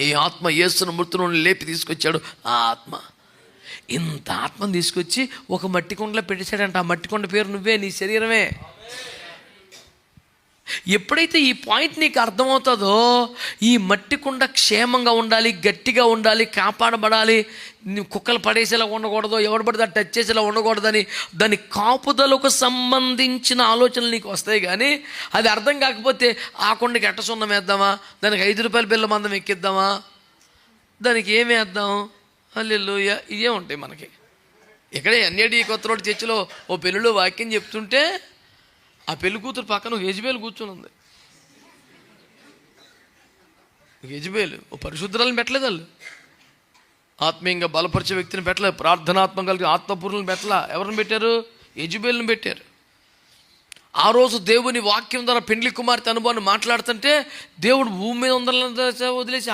ఏ ఆత్మ యేసును మృతుల నుండి లేపి తీసుకొచ్చాడు ఆ ఆత్మ. ఇంత ఆత్మను తీసుకొచ్చి ఒక మట్టి కుండలో పెట్టేశాడంట. ఆ మట్టి కుండ పేరు నువ్వే, నీ శరీరమే. ఎప్పుడైతే ఈ పాయింట్ నీకు అర్థమవుతుందో, ఈ మట్టి కుండ క్షేమంగా ఉండాలి, గట్టిగా ఉండాలి, కాపాడబడాలి, కుక్కలు పడేసేలా ఉండకూడదు, ఎవడు పడితే టచ్ చేసేలా ఉండకూడదని దాని కాపుదలకు సంబంధించిన ఆలోచనలు నీకు వస్తాయి. కానీ అది అర్థం కాకపోతే ఆ కుండకి ఎట్ట సున్నం వేద్దామా, దానికి 5 రూపాయల బిళ్ళ మందం ఎక్కిద్దామా, దానికి ఏమి వేద్దాం, హల్లెలూయా, ఇవే ఉంటాయి మనకి. ఇక్కడే ఎన్ఏడి కొత్త రోడ్ చర్చిలో ఓ పెళ్ళిలో వాక్యం చెప్తుంటే ఆ పెళ్లి కూతురు పక్కన యెజబేలు కూర్చొని ఉంది. యెజబేలు ఓ పరిశుద్ధురాలను పెట్టలేదు, వాళ్ళు ఆత్మీయంగా బలపరిచే వ్యక్తిని పెట్టలేదు, ప్రార్థనాత్మ కలిగి ఆత్మపూర్ణులను పెట్టలా. ఎవరిని పెట్టారు? యెజబేలుని పెట్టారు. ఆ రోజు దేవుని వాక్యం ద్వారా పెండ్లి కుమార్తె అనుభవాన్ని మాట్లాడుతుంటే దేవుడు భూమి మీద ఉండాలని వదిలేసి